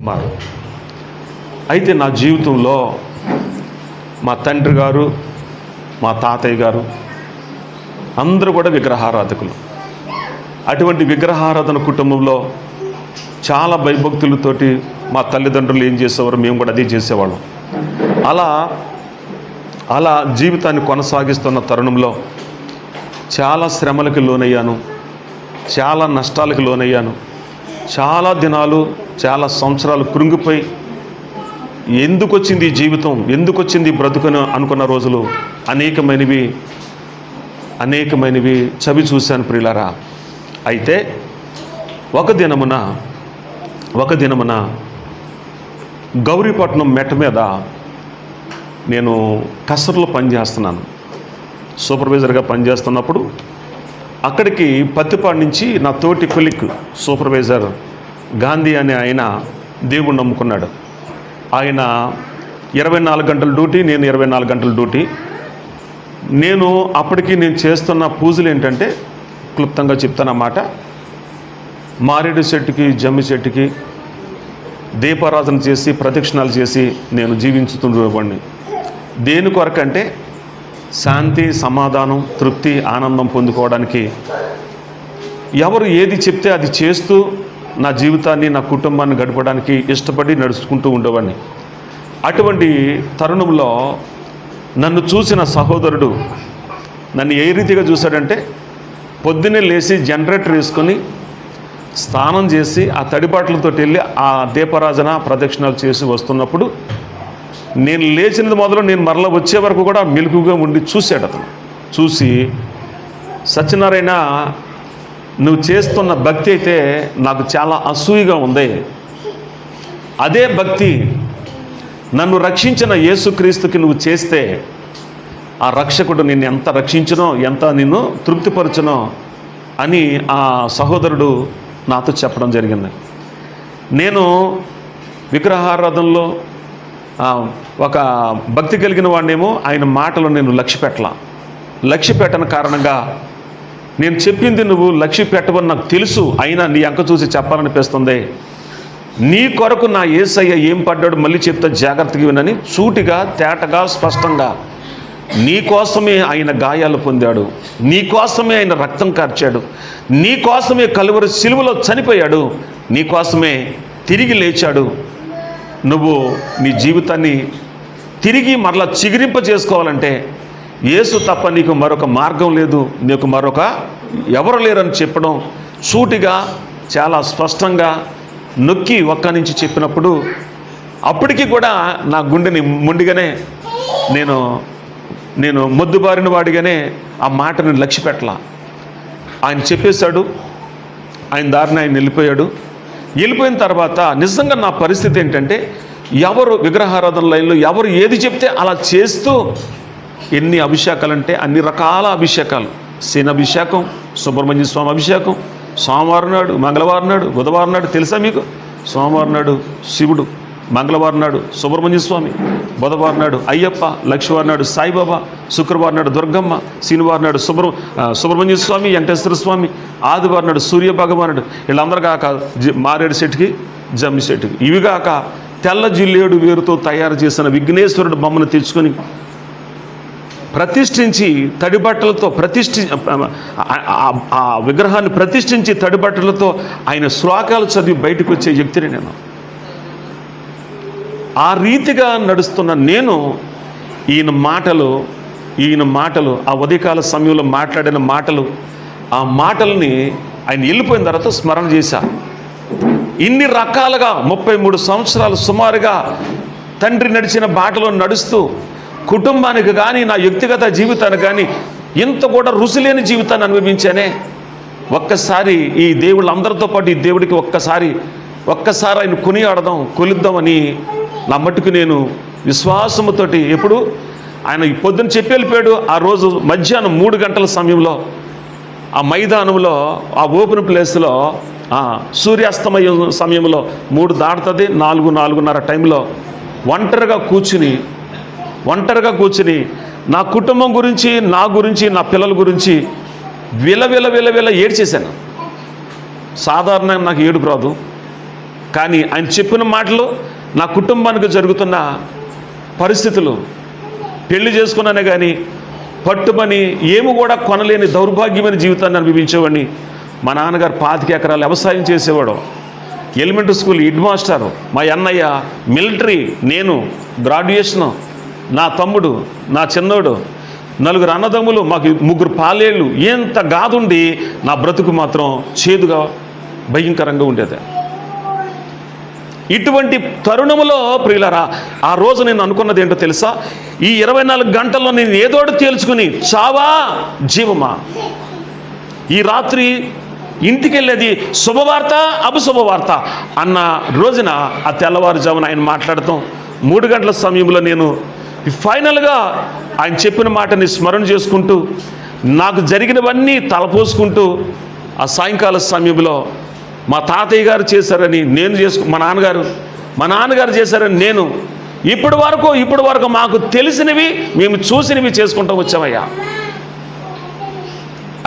మారు. అయితే నా జీవితంలో మా తండ్రి గారు, మా తాతయ్య గారు అందరూ కూడా విగ్రహారాధకులు. అటువంటి విగ్రహారాధన కుటుంబంలో చాలా భయభక్తులతోటి మా తల్లిదండ్రులు ఏం చేసేవారు, మేము కూడా అదే చేసేవాళ్ళం. అలా జీవితాన్ని కొనసాగిస్తున్న తరుణంలో చాలా శ్రమలకు లోనయ్యాను, చాలా నష్టాలకు లోనయ్యాను. చాలా దినాలు, చాలా సంవత్సరాలు కృంగిపోయి ఎందుకు వచ్చింది ఈ జీవితం, ఎందుకు వచ్చింది బ్రతుకును అనుకున్న రోజులు అనేకమైనవి చవి చూశాను ప్రియులారా. అయితే ఒక దినమున గౌరీపట్నం మెట్ట మీద నేను కసరులో పనిచేస్తున్నాను. సూపర్వైజర్గా పనిచేస్తున్నప్పుడు అక్కడికి పత్తిపాడు నుంచి నా తోటి కొలిక్ సూపర్వైజర్ గాంధీ అనే ఆయన దేవుణ్ణి నమ్ముకున్నాడు. ఆయన 24 గంటల డ్యూటీ, నేను 24 గంటల డ్యూటీ. అప్పటికి నేను చేస్తున్న పూజలు ఏంటంటే, క్లుప్తంగా చెప్తానన్నమాట. మారేడు చెట్టుకి, జమ్మి చెట్టుకి దీపారాధన చేసి ప్రదక్షిణాలు చేసి నేను జీవించుతుండేవాడిని. దేని కొరకంటే శాంతి, సమాధానం, తృప్తి, ఆనందం పొందుకోవడానికి. ఎవరు ఏది చెప్తే అది చేస్తూ నా జీవితాన్ని, నా కుటుంబాన్ని గడపడానికి ఇష్టపడి నడుచుకుంటూ ఉండేవాడిని. అటువంటి తరుణంలో నన్ను చూసిన సహోదరుడు నన్ను ఏ రీతిగా చూశాడంటే, పొద్దున్నే లేచి జనరేటర్ వేసుకొని స్నానం చేసి ఆ తడిబాట్లతో వెళ్ళి ఆ దీపారాధన ప్రదక్షిణాలు చేసి వస్తున్నప్పుడు నేను లేచినది మొదలు నేను మరలా వచ్చే వరకు కూడా మెలకుగా ఉండి చూశాడు. అతను చూసి, సత్యనారాయణ, నువ్వు చేస్తున్న భక్తి అయితే నాకు చాలా అసూయగా ఉంది. అదే భక్తి నన్ను రక్షించిన యేసుక్రీస్తుకి నువ్వు చేస్తే ఆ రక్షకుడు నిన్ను ఎంత రక్షించునో, ఎంత నిన్ను తృప్తిపరచునో అని ఆ సహోదరుడు నాతో చెప్పడం జరిగింది. నేను విగ్రహారాధనలో ఒక భక్తి కలిగిన వాడినేమో ఆయన మాటలు నేను లక్ష్య పెట్టని కారణంగా నేను చెప్పింది నువ్వు లక్ష్య పెట్టవని నాకు తెలుసు, అయినా నీ అంక చూసి చెప్పాలనిపిస్తుంది. నీ కొరకు నా యేసయ్య ఏం పడ్డాడు మళ్ళీ చెప్తా, జాగ్రత్తగా వినని సూటిగా, తేటగా, స్పష్టంగా, నీ కోసమే ఆయన గాయాలు పొందాడు, నీ కోసమే ఆయన రక్తం కార్చాడు, నీ కోసమే కలువరి సిలువలో చనిపోయాడు, నీ కోసమే తిరిగి లేచాడు. నువ్వు నీ జీవితాన్ని తిరిగి మరలా చిగురింప చేసుకోవాలంటే యేసు తప్ప నీకు మరొక మార్గం లేదు, నీకు మరొక ఎవరు లేరని చెప్పడం సూటిగా, చాలా స్పష్టంగా నొక్కి ఒక్క నుంచి చెప్పినప్పుడు అప్పటికి కూడా నా గుండెని ముండిగానే నేను మొద్దుబారిన వాడిగానే ఆ మాటని లక్ష్య పెట్టలా. ఆయన చెప్పేశాడు, ఆయన దారిని ఆయన వెళ్ళిపోయిన తర్వాత నిజంగా నా పరిస్థితి ఏంటంటే, ఎవరు విగ్రహారాధన లైన్లో ఎవరు ఏది చెప్తే అలా చేస్తూ, ఎన్ని అభిషేకాలంటే అన్ని రకాల అభిషేకాలు. శనాభిషేకం, సుబ్రహ్మణ్య స్వామి అభిషేకం, సోమవారం నాడు, మంగళవారం నాడు, బుధవారం నాడు తెలుసా మీకు? సోమవారం నాడు శివుడు, మంగళవారం నాడు సుబ్రహ్మణ్య స్వామి, బుధవారం నాడు అయ్యప్ప, లక్షవారం నాడు సాయిబాబా, శుక్రవారం నాడు దుర్గమ్మ, శనివారం నాడు సుబ్రహ్మణ్య స్వామి, వెంకటేశ్వర స్వామి, ఆదివారం నాడు సూర్య భగవానుడు. వీళ్ళందరూ కాక మారేడు చెట్టుకి, జమ్మి చెట్టుకి, ఇవి కాక తెల్ల జిల్లేడు వేరుతో తయారు చేసిన విఘ్నేశ్వరుడు బొమ్మను తెచ్చుకొని ప్రతిష్ఠించి తడిబట్టలతో ఆ విగ్రహాన్ని ప్రతిష్ఠించి తడిబట్టలతో ఆయన శ్లోకాలు చదివి బయటకు వచ్చే వ్యక్తిని నేను. ఆ రీతిగా నడుస్తున్న నేను ఈయన మాటలు ఆ ఉదయకాల సమయంలో మాట్లాడిన మాటలు, ఆ మాటల్ని ఆయన వెళ్ళిపోయిన తర్వాత స్మరణ చేశా. ఇన్ని రకాలుగా 33 సంవత్సరాలు సుమారుగా తండ్రి నడిచిన బాటలో నడుస్తూ కుటుంబానికి కానీ నా వ్యక్తిగత జీవితానికి కానీ ఇంత కూడా రుచి లేని జీవితాన్ని అనుభవించానే. ఒక్కసారి ఈ దేవుళ్ళందరితో పాటు ఈ దేవుడికి ఒక్కసారి ఆయన కొలుద్దామని నా మట్టుకు నేను విశ్వాసముతోటి, ఎప్పుడు ఆయన పొద్దున్న చెప్పి వెళ్ళిపోయాడు. ఆ రోజు మధ్యాహ్నం 3 గంటల సమయంలో ఆ మైదానంలో, ఆ ఓపెన్ ప్లేస్లో, సూర్యాస్తమయం సమయంలో 3 దాటుతుంది, 4:30 టైంలో ఒంటరిగా కూర్చుని నా కుటుంబం గురించి, నా గురించి, నా పిల్లల గురించి విల ఏడ్చేశాను. సాధారణంగా నాకు ఏడుపు రాదు, కానీ ఆయన చెప్పిన మాటలు నా కుటుంబానికి జరుగుతున్న పరిస్థితులు, పెళ్లి చేసుకున్నానే కానీ పట్టుమని ఏమి కూడా కొనలేని దౌర్భాగ్యమైన జీవితాన్ని అనుభవించేవాడిని. మా నాన్నగారు 25 ఎకరాలు వ్యవసాయం చేసేవాడు, ఎలిమెంటరీ స్కూల్ హెడ్ మాస్టర్, మా అన్నయ్య మిలిటరీ, నేను గ్రాడ్యుయేషను, నా తమ్ముడు, నా చిన్నోడు, 4 అన్నదమ్ములు, మాకు 3 పాలేళ్ళు. ఎంత గాదుండి నా బ్రతుకు మాత్రం చేదుగా భయంకరంగా ఉండేది. ఇటువంటి తరుణములో ప్రియులారా, ఆ రోజు నేను అనుకున్నది ఏంటో తెలుసా? ఈ 24 గంటల్లో నేను ఏదోటి తేల్చుకుని చావా జీవమా, ఈ రాత్రి ఇంటికి వెళ్ళేది శుభవార్త అపశుభవార్త అన్న రోజున ఆ తెల్లవారుజామున ఆయన మాట్లాడతాం 3 గంటల సమయంలో నేను ఫైనల్గా ఆయన చెప్పిన మాటని స్మరణ చేసుకుంటూ నాకు జరిగినవన్నీ తలపోసుకుంటూ ఆ సాయంకాల సమయంలో మా తాతయ్య గారు చేశారని నేను మా నాన్నగారు చేశారని నేను ఇప్పటి వరకు మాకు తెలిసినవి మేము చూసినవి చేసుకుంటూ వచ్చామయ్యా.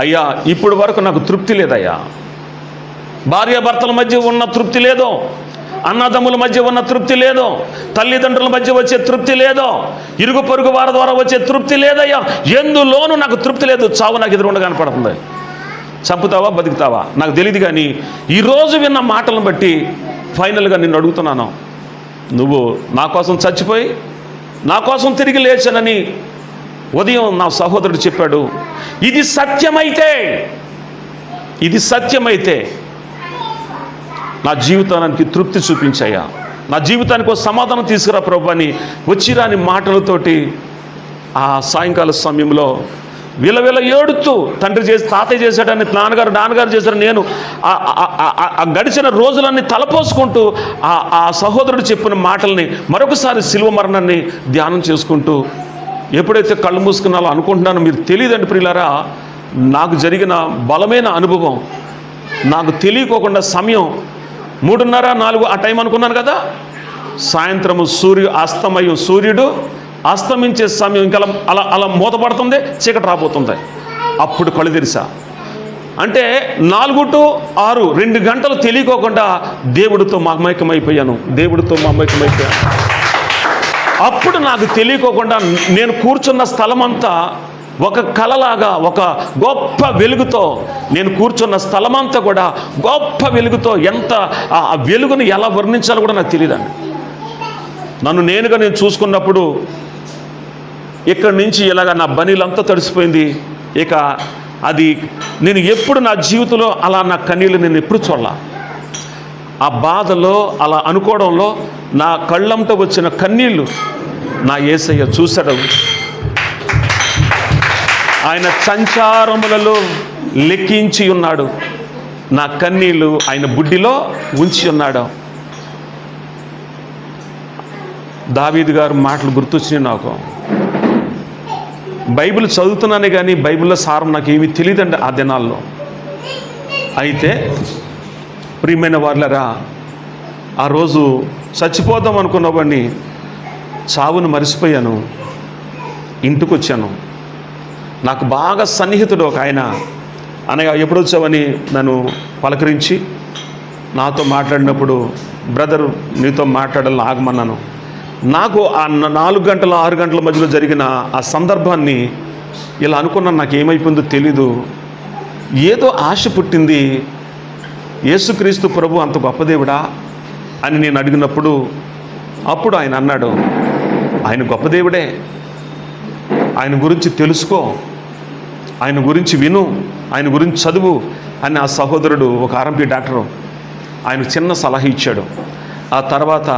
అయ్యా ఇప్పటి వరకు నాకు తృప్తి లేదయ్యా. భార్యాభర్తల మధ్య ఉన్న తృప్తి లేదో, అన్నదమ్ముల మధ్య ఉన్న తృప్తి లేదో, తల్లిదండ్రుల మధ్య వచ్చే తృప్తి లేదో, ఇరుగు పొరుగు వారి ద్వారా వచ్చే తృప్తి లేదయ్యా. ఎందులోనూ నాకు తృప్తి లేదు. చావు నాకు ఎదురుండా కనపడుతుంది. చంపుతావా బతుకుతావా నాకు తెలియదు, కానీ ఈరోజు విన్న మాటలను బట్టి ఫైనల్గా నిన్ను అడుగుతున్నాను, నువ్వు నా కోసం చచ్చిపోయి నా కోసం తిరిగి లేచానని ఉదయం నా సహోదరుడు చెప్పాడు. ఇది సత్యమైతే నా జీవితానికి తృప్తి చూపించాయా, నా జీవితానికి ఒక సమాధానం తీసుకురా ప్రభు అని వచ్చిరాని మాటలతోటి ఆ సాయంకాల సమయంలో విలవిల ఏడుతూ తాతయ్య చేశాడని నాన్నగారు చేశాడని నేను ఆ గడిచిన రోజులన్నీ తలపోసుకుంటూ ఆ సహోదరుడు చెప్పిన మాటల్ని మరొకసారి శిలువ మరణాన్ని ధ్యానం చేసుకుంటూ ఎప్పుడైతే కళ్ళు మూసుకున్నాలో అనుకుంటున్నానో మీరు తెలియదండి ప్రియులారా, నాకు జరిగిన బలమైన అనుభవం. నాకు తెలియకోకుండా సమయం 3:30-4 ఆ టైం అనుకున్నాను కదా, సాయంత్రము సూర్యుడు అస్తమించే సమయం ఇంకా అలా మూతపడుతుంది, చీకటి రాబోతుంది. అప్పుడు కళ్ళు తెరిసా. అంటే 4 to 6 2 గంటలు తెలియకోకుండా దేవుడితో మమేకమైపోయాను. అప్పుడు నాకు తెలియకోకుండా నేను కూర్చున్న స్థలమంతా ఒక కలలాగా, ఒక గొప్ప వెలుగుతో, నేను కూర్చున్న స్థలమంతా కూడా గొప్ప వెలుగుతో, ఎంత ఆ వెలుగుని ఎలా వర్ణించాలో కూడా నాకు తెలియదండి. నన్ను నేను చూసుకున్నప్పుడు ఇక్కడి నుంచి ఇలాగ నా బనీలంతా తడిసిపోయింది. ఇక అది నేను ఎప్పుడు నా జీవితంలో అలా నా కన్నీళ్ళు నేను ఎప్పుడు చూడాల. ఆ బాధలో అలా అనుకోవడంలో నా కళ్ళంట వచ్చిన కన్నీళ్ళు నా యేసయ్య చూశాడు. ఆయన సంచారములలో లెక్కించి ఉన్నాడు. నా కన్నీళ్ళు ఆయన బుడ్డిలో ఉంచి ఉన్నాడు. దావీదు గారు మాటలు గుర్తొచ్చినాయి నాకు. బైబిల్ చదువుతున్నానే కానీ బైబిల్లో సారం నాకు ఏమీ తెలియదండి ఆ దినాల్లో. అయితే ప్రియమైన వాళ్ళరా, ఆ రోజు చచ్చిపోదాం అనుకున్నవాడిని చావును మరిచిపోయాను. ఇంటికి వచ్చాను. నాకు బాగా సన్నిహితుడు ఒక ఆయన, అనగా ఎప్పుడొచ్చావని నన్ను పలకరించి నాతో మాట్లాడినప్పుడు, బ్రదర్ నీతో మాట్లాడాలని ఆగమన్నాను. నాకు ఆ 4 గంటల 6 గంటల మధ్యలో జరిగిన ఆ సందర్భాన్ని ఇలా అనుకున్నాను. నాకు ఏమైపోయిందో తెలీదు. ఏదో ఆశ పుట్టింది. యేసుక్రీస్తు ప్రభు అంత గొప్ప దేవుడా అని నేను అడిగినప్పుడు అప్పుడు ఆయన అన్నాడు, ఆయన గొప్ప దేవుడే, ఆయన గురించి తెలుసుకో, ఆయన గురించి విను, ఆయన గురించి చదువు అని ఆ సహోదరుడు ఒక ఆర్ఎంపీ డాక్టరు ఆయన చిన్న సలహా ఇచ్చాడు. ఆ తర్వాత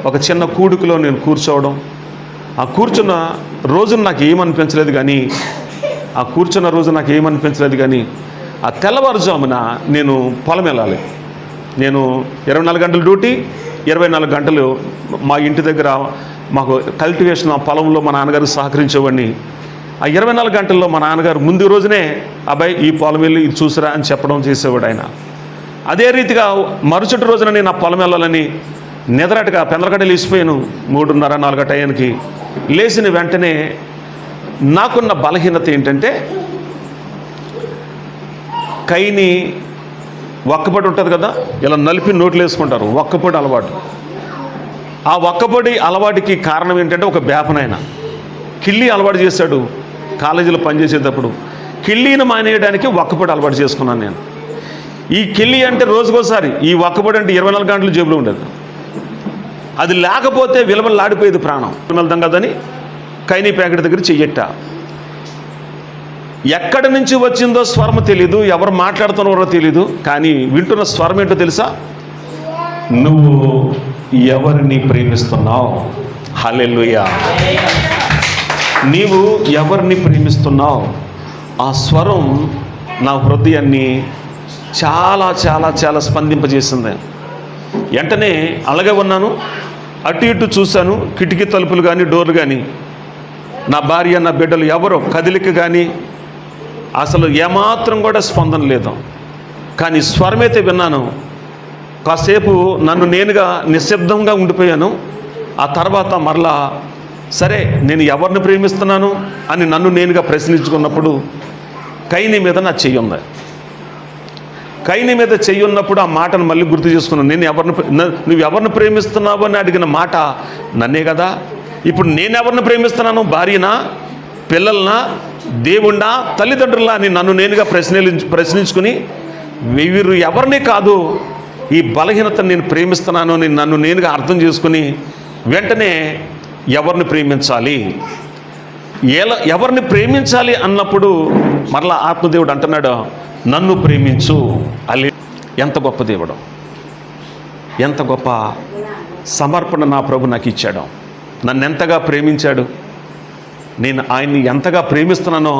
ఒక చిన్న కూడుకులో నేను కూర్చోవడం, ఆ కూర్చున్న రోజున నాకు ఏమనిపించలేదు కానీ ఆ తెల్లవారుజామున నేను పొలం వెళ్ళాలి. నేను 24 గంటల డ్యూటీ, 24 గంటలు మా ఇంటి దగ్గర మాకు కల్టివేషన్ ఆ పొలంలో మా నాన్నగారు సహకరించేవాడిని. ఆ 24 గంటల్లో మా నాన్నగారు ముందు రోజునే అబ్బాయి ఈ పొలం వెళ్ళి ఇది చూసిరా అని చెప్పడం చేసేవాడు ఆయన. అదే రీతిగా మరుసటి రోజున నేను ఆ పొలం వెళ్ళాలని నిద్రటగా పెందలకట్ట లేచిపోయాను. 3:30-4 టైంకి లేచిన వెంటనే నాకున్న బలహీనత ఏంటంటే, కైని ఒక్కపొడి ఉంటుంది కదా, ఇలా నలిపి నోట్లు వేసుకుంటారు, ఒక్కపొడి అలవాటు. ఆ ఒక్కపొడి అలవాటుకి కారణం ఏంటంటే ఒక బేపనాయన కిళ్ళి అలవాటు చేశాడు. కాలేజీలో పనిచేసేటప్పుడు కిళ్ళీని మానేయడానికి ఒక్కపొడి అలవాటు చేసుకున్నాను నేను. ఈ కిళ్ళి అంటే రోజుకోసారి, ఈ ఒక్కపొడి అంటే 24 గంటలు జేబులో ఉండేది. అది లేకపోతే విలవలాడిపోయేది ప్రాణం. వెళ్దాం కదని కైనీ ప్యాకెట్ దగ్గర చెయ్యట్ట. ఎక్కడి నుంచి వచ్చిందో స్వరం తెలీదు, ఎవరు మాట్లాడుతున్నారో తెలీదు, కానీ వింటున్న స్వరం ఏంటో తెలుసా? నువ్వు ఎవరిని ప్రేమిస్తున్నావు? హల్లెలూయా. నీవు ఎవరిని ప్రేమిస్తున్నావు? ఆ స్వరం నా హృదయాన్ని చాలా చాలా చాలా స్పందింపజేసింది. వెంటనే అలాగే ఉన్నాను, అటు ఇటు చూశాను. కిటికీ తలుపులు కానీ డోర్లు కానీ, నా భార్య నా బిడ్డలు ఎవరో కదిలిక కానీ అసలు ఏమాత్రం కూడా స్పందన లేదు. కానీ స్వరమైతే విన్నాను. కాసేపు నన్ను నేనుగా నిశ్శబ్దంగా ఉండిపోయాను. ఆ తర్వాత మరలా సరే నేను ఎవరిని ప్రేమిస్తున్నాను అని నన్ను నేనుగా ప్రశ్నించుకున్నప్పుడు కైనీ మీద నా చెయ్యి ఉంది. కైనీ మీద చెయ్యి ఉన్నప్పుడు ఆ మాటను మళ్ళీ గుర్తు చేసుకున్నాను. నువ్వు ఎవరిని ప్రేమిస్తున్నావు అని అడిగిన మాట నన్నే కదా. ఇప్పుడు నేను ఎవరిని ప్రేమిస్తున్నాను? భార్యనా, పిల్లలనా, దేవుణ్ణా, తల్లిదండ్రులా అని నన్ను నేనుగా ప్రశ్నించుకుని వీరు ఎవరిని కాదు, ఈ బలహీనతను నేను ప్రేమిస్తున్నాను అని నన్ను నేనుగా అర్థం చేసుకుని వెంటనే ఎవరిని ప్రేమించాలి, ఎవరిని ప్రేమించాలి అన్నప్పుడు మరలా ఆత్మదేవుడు అంటున్నాడు, నన్ను ప్రేమించు. అలే, ఎంత గొప్ప దేవుడు, ఎంత గొప్ప సమర్పణ నా ప్రభు నాకు ఇచ్చాడు. నన్ను ఎంతగా ప్రేమించాడు. నేను ఆయన్ని ఎంతగా ప్రేమిస్తున్నానో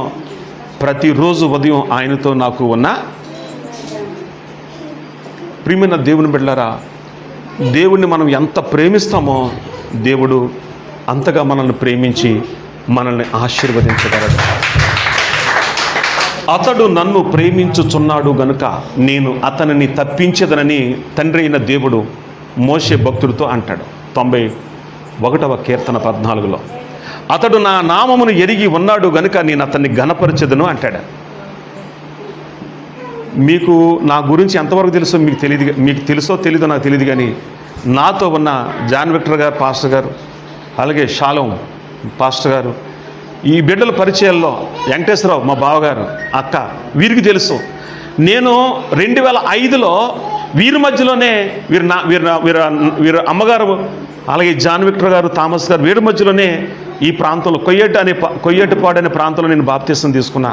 ప్రతిరోజు ఉదయం ఆయనతో నాకు ఉన్న ప్రియమైన దేవుని బిడ్డలారా, దేవుణ్ణి మనం ఎంత ప్రేమిస్తామో దేవుడు అంతగా మనల్ని ప్రేమించి మనల్ని ఆశీర్వదించగలడు. అతడు నన్ను ప్రేమించుచున్నాడు గనుక నేను అతనిని తప్పించేదనని తండ్రి అయిన దేవుడు మోషే భక్తుడితో అంటాడు. 91వ కీర్తన 14లో అతడు నా నామమును ఎరిగి ఉన్నాడు గనుక నేను అతన్ని ఘనపరచెదను అంటాడు. మీకు నా గురించి ఎంతవరకు తెలుసో మీకు తెలియదు, మీకు తెలుసో తెలీదో నాకు తెలియదు, కానీ నాతో ఉన్న జాన్ విక్టర్ గారు పాస్టర్ గారు, అలాగే షాలోం పాస్టర్ గారు, ఈ బిడ్డల పరిచయాల్లో వెంకటేశ్వరరావు మా బావగారు, అక్క, వీరికి తెలుసు. నేను 2005లో వీరి మధ్యలోనే వీరు అమ్మగారు, అలాగే జాన్ విక్టర్ గారు, థామస్ గారు, వీరి మధ్యలోనే ఈ ప్రాంతంలో కొయ్యేటిపాడు అనే ప్రాంతంలో నేను బాప్తీసం తీసుకున్నా.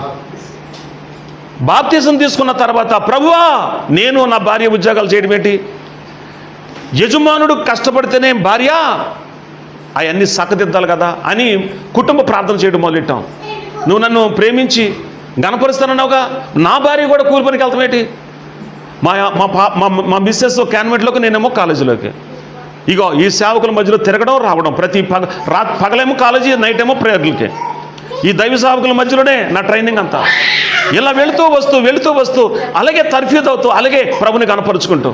బాప్తీసం తీసుకున్న తర్వాత ప్రభువా, నేను నా భార్య ఉద్యోగాలు చేయడం ఏంటి, యజమానుడు కష్టపడితేనే భార్య అవన్నీ సక్కదిద్దాలి కదా అని కుటుంబ ప్రార్థన చేయడం మొదలెట్టాం. నువ్వు నన్ను ప్రేమించి గణపరుస్తానన్నావుగా, నా భార్య కూడా కూలి పనికి వెళ్తాం ఏంటి, మా మిస్సెస్ కాన్వెంట్లోకి, నేనేమో కాలేజీలోకి. ఇగో ఈ సేవకుల మధ్యలో తిరగడం రావడం, ప్రతి పగలేమో కాలేజీ, నైట్ ఏమో ప్రేయర్లకి. ఈ దైవ సేవకుల మధ్యలోనే నా ట్రైనింగ్ అంతా. ఇలా వెళుతూ వస్తూ అలాగే తర్ఫీదు అవుతూ, అలాగే ప్రభుని కనపరుచుకుంటూ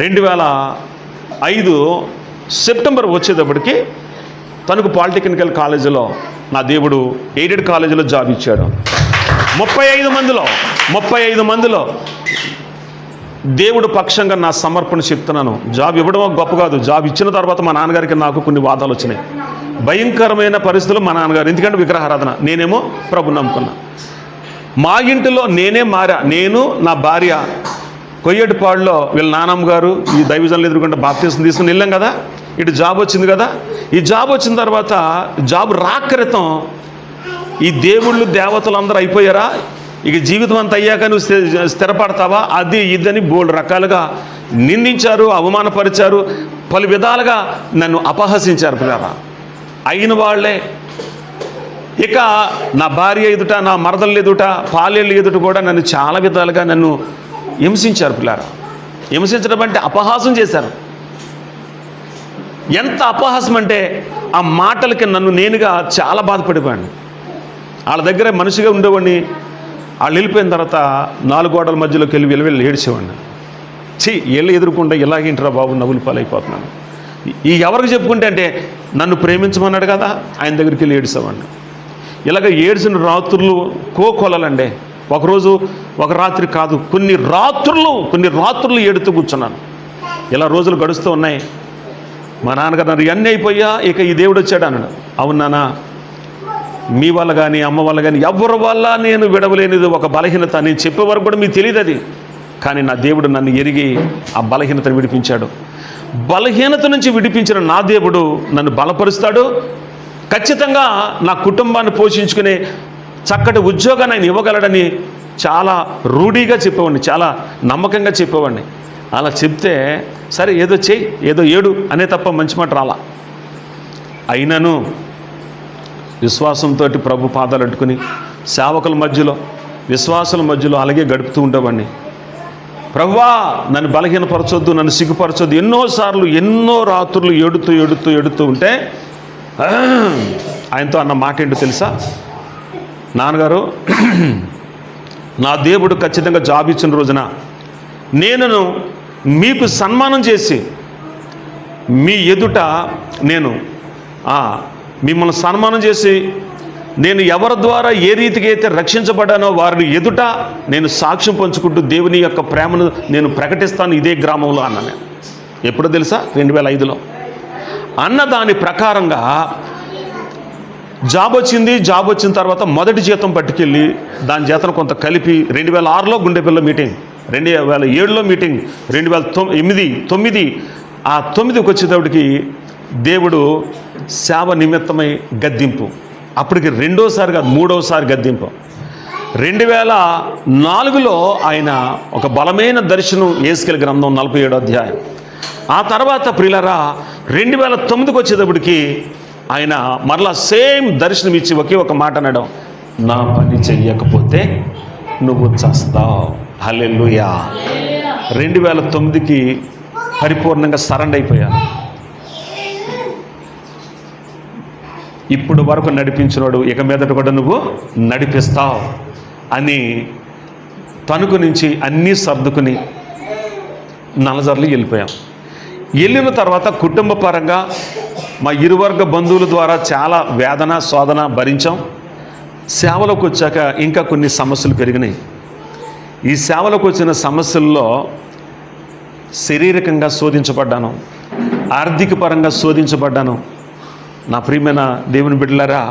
2005 సెప్టెంబర్ వచ్చేటప్పటికి తనకు పాలిటెక్నికల్ కాలేజీలో నా దేవుడు ఎయిడెడ్ కాలేజీలో జాబ్ ఇచ్చాడు. 35 మందిలో దేవుడు పక్షంగా నా సమర్పణ చెప్తున్నాను. జాబ్ ఇవ్వడం గొప్ప కాదు, జాబ్ ఇచ్చిన తర్వాత మా నాన్నగారికి నాకు కొన్ని వాదాలు వచ్చినాయి. భయంకరమైన పరిస్థితులు మా నాన్నగారు, ఎందుకంటే విగ్రహారాధన, నేనేమో ప్రభు నమ్ముకున్నా. మా ఇంటిలో నేనే మారా. నేను నా భార్య కొయ్యేటిపాడులో వీళ్ళ నానమ్మ గారు ఈ దైవజనులు ఎదుర్కొంటే బాప్తీసం తీసుకుని వెళ్ళాం కదా. ఇటు జాబ్ వచ్చింది కదా. ఈ జాబ్ వచ్చిన తర్వాత జాబ్ రాక్రితం ఈ దేవుళ్ళు దేవతలు అందరూ అయిపోయారా, ఇక జీవితం అంతా అయ్యాక నువ్వు స్థిరపడతావా, అది ఇదని బోల్డ్ రకాలుగా నిందించారు, అవమానపరిచారు, పలు విధాలుగా నన్ను అపహసించారు. పిల్లరా అయిన వాళ్ళే ఇక నా భార్య ఎదుట, నా మరదలు ఎదుట, పాలేళ్ళు ఎదుట కూడా నన్ను చాలా విధాలుగా నన్ను హింసించారు. పిల్లారా హింసించడం అంటే అపహాసం చేశారు. ఎంత అపహాసం అంటే ఆ మాటలకి నన్ను నేనుగా చాలా బాధపడిపోయాను. వాళ్ళ దగ్గర మనిషిగా ఉండేవాడిని. వాళ్ళు వెళ్ళిపోయిన తర్వాత 4 గోడల మధ్యలోకి వెళ్ళి ఏడ్చేవాడిని. వెళ్ళి ఎదుర్కొంటే ఇలాగేంటిరా బాబు, నవ్వులు పాలైపోతున్నాను. ఈ ఎవరికి చెప్పుకుంటే అంటే నన్ను ప్రేమించమన్నాడు కదా, ఆయన దగ్గరికి వెళ్ళి ఏడ్చేవాడిని. ఇలాగ ఏడ్చిన రాత్రులు కోకొలలండి. ఒకరోజు ఒక రాత్రి కాదు, కొన్ని రాత్రులు ఏడుతూ కూర్చున్నాను. ఇలా రోజులు గడుస్తూ ఉన్నాయి. మా నాన్నగారు అన్నారు, ఇవన్నీ అయిపోయా ఇక ఈ దేవుడు వచ్చాడు అన్నాడు. అవునానా, మీ వల్ల కానీ అమ్మ వల్ల కానీ ఎవరి వల్ల నేను విడవలేనిది ఒక బలహీనత. నేను చెప్పే వరకు కూడా మీకు తెలియదు అది, కానీ నా దేవుడు నన్ను ఎరిగి ఆ బలహీనతను విడిపించాడు. బలహీనత నుంచి విడిపించిన నా దేవుడు నన్ను బలపరుస్తాడు. ఖచ్చితంగా నా కుటుంబాన్ని పోషించుకునే చక్కటి ఉద్యోగాన్ని ఆయన ఇవ్వగలడని చాలా రూఢీగా చెప్పేవాడిని, చాలా నమ్మకంగా చెప్పేవాడిని. అలా చెప్తే సరే ఏదో చెయ్యి, ఏదో ఏడు అనే తప్ప మంచి మాట రాలా. అయినను విశ్వాసంతో ప్రభు పాదాలు అడ్డుకుని సేవకుల మధ్యలో, విశ్వాసుల మధ్యలో అలాగే గడుపుతూ ఉండేవాడిని. ప్రభువా, నన్ను బలహీనపరచొద్దు, నన్ను సిగ్గుపరచొద్దు. ఎన్నోసార్లు ఎన్నో రాత్రులు ఏడుతూ ఉంటే ఆయనతో అన్న మాట ఏంటో తెలుసా? నాన్నగారు, నా దేవుడు ఖచ్చితంగా జాబ్ ఇచ్చిన రోజున నేను మీకు సన్మానం చేసి మీ ఎదుట నేను మిమ్మల్ని సన్మానం చేసి నేను ఎవరి ద్వారా ఏ రీతికి అయితే రక్షించబడ్డానో వారిని ఎదుట నేను సాక్ష్యం పంచుకుంటూ దేవుని యొక్క ప్రేమను నేను ప్రకటిస్తాను ఇదే గ్రామంలో అన్నాను. ఎప్పుడో తెలుసా? 2005లో అన్న దాని ప్రకారంగా జాబ్ వచ్చింది. జాబ్ వచ్చిన తర్వాత మొదటి జీతం పట్టుకెళ్ళి దాని జీతం కొంత కలిపి 2006లో గుండెపల్లిలో మీటింగ్, 2007లో మీటింగ్, 2009 ఆ 9కి వచ్చేటప్పటికి దేవుడు సేవ నిమిత్తమై గద్దింపు. అప్పటికి రెండోసారి కాదు, మూడోసారి గద్దింపు. 2004లో ఆయన ఒక బలమైన దర్శనం, యేస్కేలు గ్రంథం 47వ అధ్యాయం. ఆ తర్వాత ప్రియులారా 2009కి వచ్చేటప్పటికి ఆయన మరలా సేమ్ దర్శనం ఇచ్చి ఒకే ఒక మాట అనడం, నా పని చెయ్యకపోతే నువ్వు చస్తావు. హల్లెలూయా. 2009కి పరిపూర్ణంగా సరెండర్ అయిపోయాను. ఇప్పుడు వరకు నడిపించినోడు ఇక మీదట కూడా నువ్వు నడిపిస్తావు అని తణుకు నుంచి అన్నీ సర్దుకుని నలజర్లు వెళ్ళిపోయాం. వెళ్ళిన తర్వాత కుటుంబ పరంగా మా ఇరువర్గ బంధువుల ద్వారా చాలా వేదన శోధన భరించాం. సేవలోకి వచ్చాక ఇంకా కొన్ని సమస్యలు పెరిగినాయి. ఈ సేవలోకి వచ్చిన సమస్యల్లో శారీరకంగా శోధించబడ్డాను, ఆర్థిక పరంగా శోధించబడ్డాను. నా ప్రియమైన దేవుని బిడ్డలారా,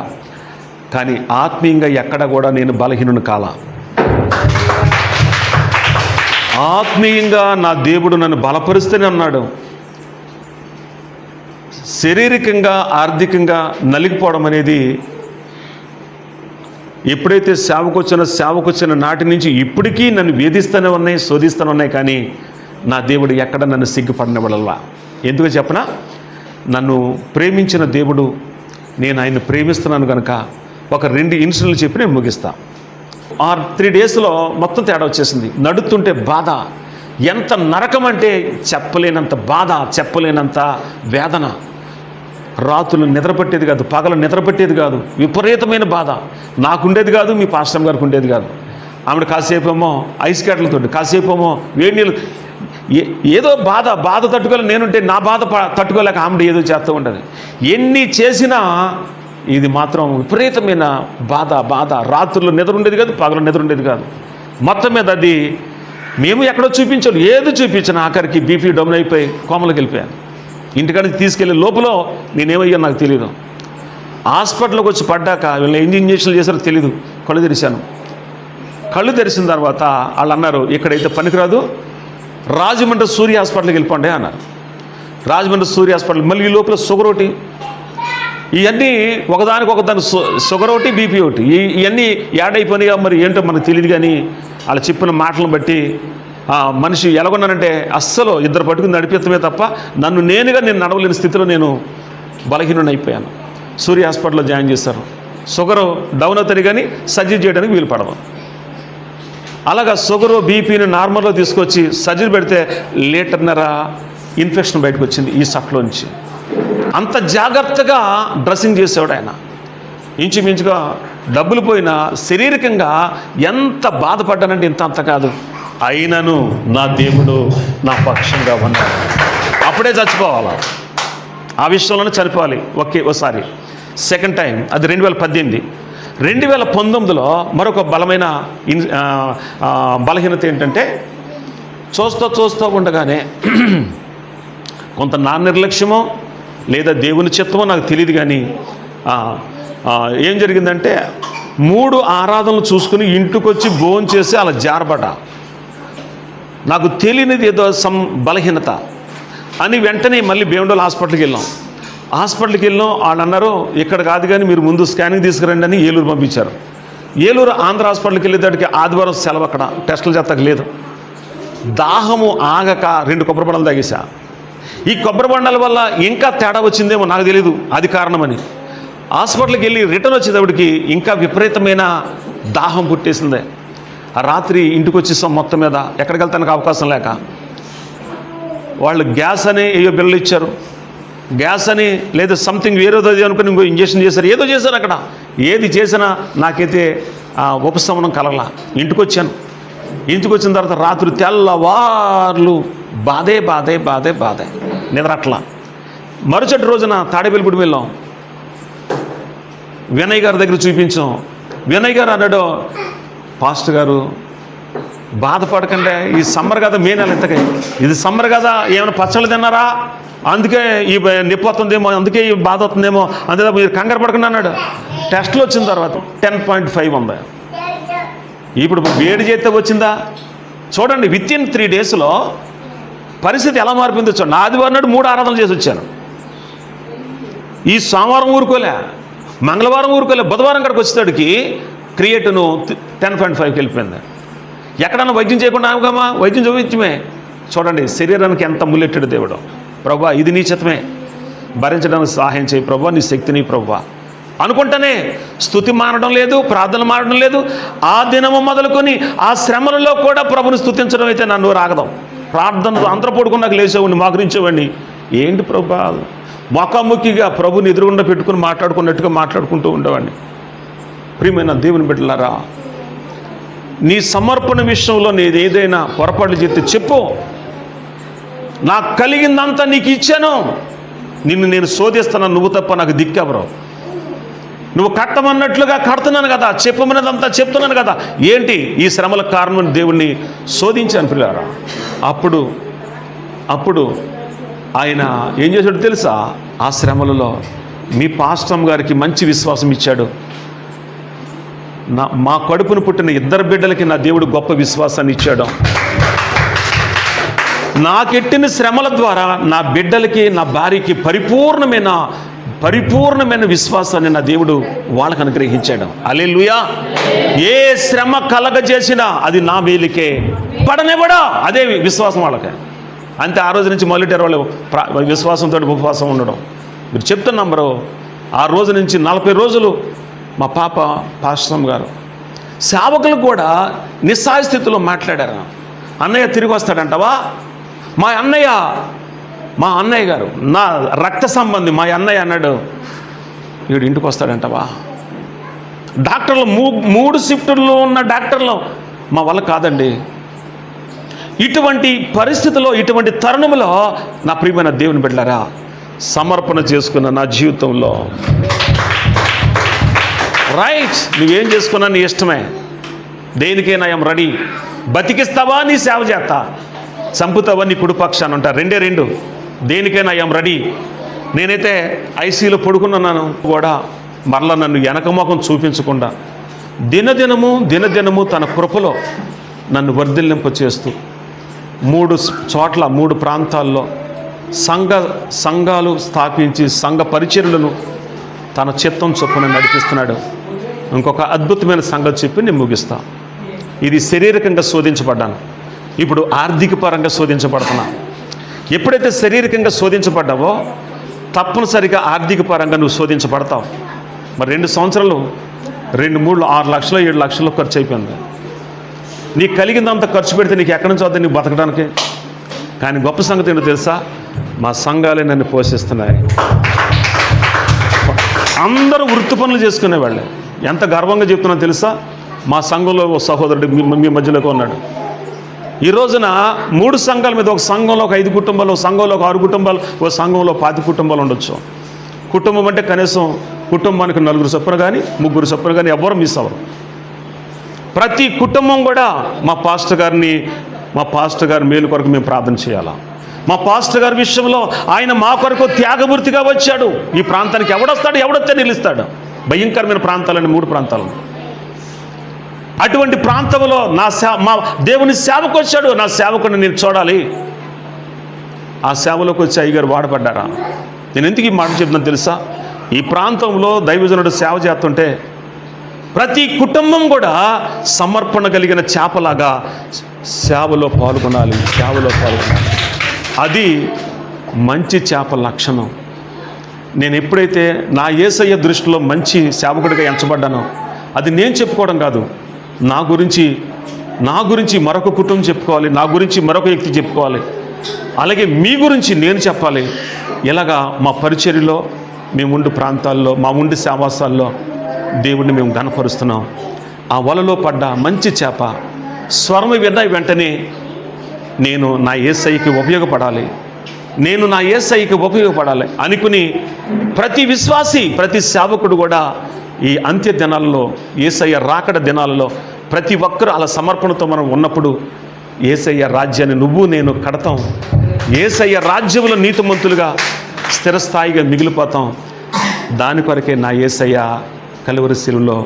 కానీ ఆత్మీయంగా ఎక్కడ కూడా నేను బలహీనుని కాలా. ఆత్మీయంగా నా దేవుడు నన్ను బలపరుస్తూనే ఉన్నాడు. శారీరకంగా ఆర్థికంగా నలిగిపోవడం అనేది ఎప్పుడైతే సేవకొచ్చిన నాటి నుంచి ఇప్పటికీ నన్ను వేధిస్తూనే ఉన్నాయి, శోధిస్తూనే ఉన్నాయి. కానీ నా దేవుడు ఎక్కడ నన్ను సిగ్గుపడినవాడల్లా. ఎందుకు చెప్పనా? నన్ను ప్రేమించిన దేవుడు, నేను ఆయన్ని ప్రేమిస్తున్నాను కనుక ఒక 2 ఇన్సిడెంట్లు చెప్పి నేను ముగిస్తా. 3 డేస్లో మొత్తం తేడా వచ్చేసింది. నడుస్తుంటే బాధ, ఎంత నరకం అంటే చెప్పలేనంత బాధ, చెప్పలేనంత వేదన. రాత్రులు నిద్రపట్టేది కాదు, పగలు నిద్రపట్టేది కాదు, విపరీతమైన బాధ. నాకుండేది కాదు, మీ పాస్టర్ గారికి ఉండేది కాదు. ఆవిడ కాసేపేమో ఐస్ క్యాట్లతో, కాసేపేమో వేడి నీళ్ళు, ఏదో బాధ తట్టుకోలేక నేనుంటే నా బాధ తట్టుకోలేక ఆమె ఏదో చేస్తూ ఉంటుంది. ఎన్ని చేసినా ఇది మాత్రం విపరీతమైన బాధ. రాత్రుల్లో నిద్ర ఉండేది కాదు, పగలు నిద్ర ఉండేది కాదు. మొత్తం మీద అది మేము ఎక్కడో చూపించాలి, ఏది చూపించిన ఆఖరికి బీపీ డౌన్ అయిపోయి కోమలోకి వెళ్ళిపోయాను. ఇంటికాడికి తీసుకెళ్ళే లోపల నేనేమయ్యా నాకు తెలియదు. హాస్పిటల్కి వచ్చి పడ్డాక వీళ్ళు ఇంజక్షన్లు చేశారో తెలీదు. కళ్ళు తెరిచాను. కళ్ళు తెరిచిన తర్వాత వాళ్ళు అన్నారు, ఇక్కడైతే పనికిరాదు, రాజమండ్రి సూర్య హాస్పిటల్కి వెళ్ళిపోండి అన్నారు. రాజమండ్రి సూర్య హాస్పిటల్. మళ్ళీ ఈ లోపల షుగర్ ఒకటి, ఇవన్నీ ఒకదాని షుగర్ ఒకటి, బీపీ ఒకటి, ఇవన్నీ యాడ్ అయిపోయినాయిగా. మరి ఏంటో మనకు తెలియదు. కానీ వాళ్ళు చెప్పిన మాటలను బట్టి మనిషి ఎలాగొన్నానంటే అస్సలు ఇద్దరు పట్టుకుని నడిపిస్తమే తప్ప నేను నడవలేని స్థితిలో నేను బలహీనుని అయిపోయాను. సూర్య హాస్పిటల్లో జాయిన్ చేశారు. షుగరు డౌన్ అవుతుంది కానీ సర్జరీ చేయడానికి వీలు పడవు. అలాగా షుగరు బీపీని నార్మల్లో తీసుకొచ్చి సర్జరీ పెడితే 1.5 లీటర్ ఇన్ఫెక్షన్ బయటకు వచ్చింది ఈ సట్లోంచి. అంత జాగ్రత్తగా డ్రెస్సింగ్ చేసేవాడు ఆయన. ఇంచుమించుగా డబ్బులు పోయినా శారీరకంగా ఎంత బాధపడ్డానంటే అంత కాదు. అయినను నా దేవుడు నా పక్షంగా ఉన్నాడు. అప్పుడే చచ్చిపోవాలి, ఆ విషయంలోనే చనిపోవాలి. ఓసారి సెకండ్ టైం అది 2018. 2019లో మరొక బలమైన బలహీనత ఏంటంటే, చూస్తూ ఉండగానే కొంత నా నిర్లక్ష్యమో లేదా దేవుని చిత్తమో నాకు తెలియదు, కానీ ఏం జరిగిందంటే 3 ఆరాధనలు చూసుకుని ఇంటికొచ్చి భోజనం చేసి అలా జారబడ్డ. నాకు తెలియనిది ఏదో బలహీనత అని వెంటనే మళ్ళీ భీమడోలు హాస్పిటల్కి వెళ్ళాం. వాళ్ళు అన్నారు, ఇక్కడ కాదు కానీ మీరు ముందు స్కానింగ్ తీసుకురండి అని ఏలూరు పంపించారు. ఏలూరు ఆంధ్ర హాస్పిటల్కి వెళ్ళేదానికి ఆదివారం సెలవు, అక్కడ టెస్టులు చేస్తాక లేదు. దాహము ఆగక 2 కొబ్బరి బొండాలు తాగేశా. ఈ కొబ్బరి బొండాల వల్ల ఇంకా తేడా వచ్చిందేమో నాకు తెలియదు, అది కారణమని. హాస్పిటల్కి వెళ్ళి రిటర్న్ వచ్చేటప్పటికి ఇంకా విపరీతమైన దాహం పుట్టేసింది. ఆ రాత్రి ఇంటికి వచ్చేసాం. మొత్తం మీద ఎక్కడికి వెళ్తానికి అవకాశం లేక వాళ్ళు గ్యాస్ అని ఏయో బిల్లు ఇచ్చారు, గ్యాస్ అని లేదా సంథింగ్ వేరేదో అనుకుని ఇంకో ఇంజక్షన్ చేశారు, ఏదో చేశారు. అక్కడ ఏది చేసినా నాకైతే ఉపశమనం కలగల. ఇంటికి వచ్చిన తర్వాత రాత్రి తెల్లవార్లు బాధే నిద్ర అట్లా. మరుసటి రోజున తాడేపల్లిగూడెం వెళ్ళాం. వినయ్ గారి దగ్గర చూపించాం. వినయ్ గారు అన్నాడు, పాస్టర్ గారు బాధపడకండి, ఈ సమ్మర్ కదా, మే నెల ఇంతకే ఇది సమ్మర్ కదా, ఏమైనా పచ్చళ్ళు తిన్నారా, అందుకే ఈ నొప్పి వస్తుందేమో, అందుకే ఈ బాధ వస్తుందేమో, అందుకే మీరు కంగారు పడకండి అన్నాడు. టెస్టులు వచ్చిన తర్వాత 10.5 ఉంది. ఇప్పుడు వేడి చేస్తే వచ్చిందా చూడండి. వితిన్ 3 డేస్లో పరిస్థితి ఎలా మారిపోయిందో చూడండి. ఆదివారం నాడు 3 ఆరాధనలు చేసి వచ్చాను. ఈ సోమవారం ఊరుకోలే, మంగళవారం ఊరుకోలే, బుధవారం కాడికి వచ్చేటడికి క్రియేటిన్ 10.5కి వెళ్ళిపోయింది. ఎక్కడన్నా వైద్యం చేయకుండా ఆగమా, వైద్యం చూపించమే. చూడండి శరీరానికి ఎంత ముల్లెట్టాడు దేవుడు. ప్రభువా ఇది నీ చిత్తమే, భరించడానికి సహాయం చేయి ప్రభువా, నీ శక్తిని ప్రభువా అనుకుంటానే స్తుతి మారడం లేదు, ప్రార్థన మారడం లేదు. ఆ దినము మొదలుకొని ఆ శ్రమలలో కూడా ప్రభుని స్తుతించడం అయితే నన్ను రాగదాం. ప్రార్థనతో అందరూ పడుకున్నాక లేచేవాడిని, మోకరించేవాడిని. ఏంటి ప్రభువా, ముఖాముఖిగా ప్రభుని ఎదురుగుండా పెట్టుకుని మాట్లాడుకుంటూ ఉండేవాడిని. ప్రియమైన దేవుని బిడ్డలారా, నీ సమర్పణ విషయంలో నేను ఏదైనా పొరపాట్లు చేస్తే చెప్పు. నాకు కలిగిందంతా నీకు ఇచ్చాను, నిన్ను నేను శోధిస్తున్నాను, నువ్వు తప్ప నాకు దిక్కెవరు. నువ్వు కట్టమన్నట్లుగా కడుతున్నాను కదా, చెప్పమన్నదంతా చెప్తున్నాను కదా, ఏంటి ఈ శ్రమలకు కారణం? దేవుణ్ణి శోధించాను పిల్లారా. అప్పుడు ఆయన ఏం చేశాడు తెలుసా? ఆ శ్రమలలో మీ పాస్టర్ గారికి మంచి విశ్వాసం ఇచ్చాడు. మా కడుపును పుట్టిన 2 బిడ్డలకి నా దేవుడు గొప్ప విశ్వాసాన్ని ఇచ్చాడు. నాకెట్టిన శ్రమల ద్వారా నా బిడ్డలకి, నా భార్యకి పరిపూర్ణమైన విశ్వాసాన్ని నా దేవుడు వాళ్ళకు అనుగ్రహించాడు. హల్లెలూయా. ఏ శ్రమ కలగజేసినా అది నా మేలుకే, పడనివ్వడా, అదే విశ్వాసం వాళ్ళకి. అంతే. ఆ రోజు నుంచి మొదలెట్టారు వాళ్ళు విశ్వాసంతో ఉపవాసం ఉండడం. మీరు చెప్తున్నాం బ్రో, ఆ రోజు నుంచి 40 రోజులు మా పాప పాస్టర్ గారు సేవకులు కూడా నిస్సహాయ స్థితిలో మాట్లాడారు. అన్నయ్య తిరిగి వస్తాడంటవా? మా అన్నయ్య గారు నా రక్త సంబంధి, మా అన్నయ్య అన్నాడు, వీడు ఇంటికి వస్తాడంటవా? డాక్టర్లు 3 షిఫ్టుల్లో ఉన్న డాక్టర్లు మా వల్ల కాదండి. ఇటువంటి పరిస్థితిలో, ఇటువంటి తరుణంలో నా ప్రియమైన దేవుని బిడ్డలారా, సమర్పణ చేసుకున్న నా జీవితంలో రైట్, నువ్వేం చేసుకున్నా నీ ఇష్టమే, దేనికైనా ఐఎమ్ రెడీ. బతికిస్తావా నీ సేవ చేస్తా, చంపుతావా నీ కుడిపక్షాన్ని ఉంటా, 2 దేనికైనా ఐఎమ్ రెడీ. నేనైతే ఐసీలో పడుకున్నాను కూడా మరలా నన్ను వెనకముఖం చూపించకుండా దినదినము తన కృపలో నన్ను వర్ధిల్లింప చేస్తూ 3 చోట్ల 3 ప్రాంతాల్లో సంఘాలు స్థాపించి సంఘ పరిచర్యలను తన చిత్తం చొప్పున నడిపిస్తున్నాడు. ఇంకొక అద్భుతమైన సంగతి చెప్పి నేను ముగిస్తా. ఇది శారీరకంగా శోధించబడ్డాను, ఇప్పుడు ఆర్థిక పరంగా శోధించబడుతున్నా. ఎప్పుడైతే శారీరకంగా శోధించబడ్డావో తప్పనిసరిగా ఆర్థిక పరంగా నువ్వు శోధించబడతావు. మరి 2 సంవత్సరాలు 2, 3, 6 లక్షలు 7 లక్షలు ఖర్చు అయిపోయింది. నీకు కలిగిందంత ఖర్చు పెడితే నీకు ఎక్కడి నుంచి వద్ద నీకు బతకడానికి. కానీ గొప్ప సంగతి ఏంటో తెలుసా? మా సంఘాలే నన్ను పోషిస్తున్నాయి. అందరూ వృత్తి పనులు చేసుకునేవాళ్ళే. ఎంత గర్వంగా చెప్తున్నా తెలుసా? మా సంఘంలో ఒక సహోదరుడు మీ మధ్యలోకి ఉన్నాడు. ఈ రోజున 3 సంఘాల మీద, ఒక సంఘంలో ఒక 5 కుటుంబాలు, ఒక సంఘంలో ఒక 6 కుటుంబాలు, ఒక సంఘంలో 10 కుటుంబాలు ఉండొచ్చు. కుటుంబం అంటే కనీసం కుటుంబానికి 4 చొప్పున కానీ 3 చొప్పున కానీ ఎవ్వరు మిస్ అవ్వరు. ప్రతి కుటుంబం కూడా మా పాస్టర్ గారి మేలు కొరకు మేము ప్రార్థన చేయాలా. మా పాస్టర్ గారి విషయంలో ఆయన మా కొరకు త్యాగమూర్తిగా వచ్చాడు. ఈ ప్రాంతానికి ఎవడొస్తే నిలుస్తాడు. భయంకరమైన ప్రాంతాలని 3 ప్రాంతాలు. అటువంటి ప్రాంతంలో మా దేవుని సేవకు వచ్చాడు. నా సేవకుని నేను చూడాలి. ఆ సేవలోకి వచ్చి అయ్యగారు వాడబడ్డారా? నేను ఎందుకు ఈ మాట చెప్తున్నాను తెలుసా? ఈ ప్రాంతంలో దైవజనుడు సేవ చేస్తుంటే ప్రతి కుటుంబం కూడా సమర్పణ కలిగిన చేపలాగా సేవలో పాల్గొనాలి. అది మంచి చేప లక్షణం. నేను ఎప్పుడైతే నా యేసయ్య దృష్టిలో మంచి సేవకుడిగా ఎంచబడ్డానో, అది నేను చెప్పుకోవడం కాదు, నా గురించి మరొక కుటుంబం చెప్పుకోవాలి, నా గురించి మరొక వ్యక్తి చెప్పుకోవాలి, అలాగే మీ గురించి నేను చెప్పాలి. ఇలాగా మా పరిచర్యలో, మేము ఉండే ప్రాంతాల్లో, మా ఉండే సేవాసాల్లో దేవుడిని మేము ఘనపరుస్తున్నాం. ఆ వలలో పడ్డ మంచి చేప స్వరం విన్న వెంటనే నేను నా యేసయ్యకి ఉపయోగపడాలి అనుకుని ప్రతి విశ్వాసి, ప్రతి సేవకుడు కూడా ఈ అంత్య దినాలలో, యేసయ్య రాకడ దినాలలో ప్రతి ఒక్కరూ అలా సమర్పణతో మనం ఉన్నప్పుడు యేసయ్య రాజ్యాన్ని నువ్వు నేను కడతాం. యేసయ్య రాజ్యంలో నీతిమంతులుగా స్థిరస్థాయిగా మిగిలిపోతాం. దాని కొరకే నా యేసయ్య కలువరి శిలువలో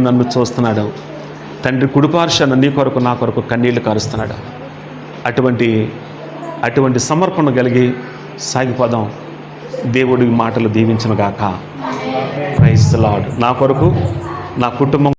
నన్ను చూస్తున్నాడు. తండ్రి కుడిపార్శ్వాన నీ కొరకు నా కొరకు కన్నీళ్లు కారుస్తున్నాడు. అటువంటి సమర్పణ కలిగి సాగిపోదాం. దేవుడి మాటలు దీవించును గాక. Praise the lord. నా కొరకు, నా కుటుంబం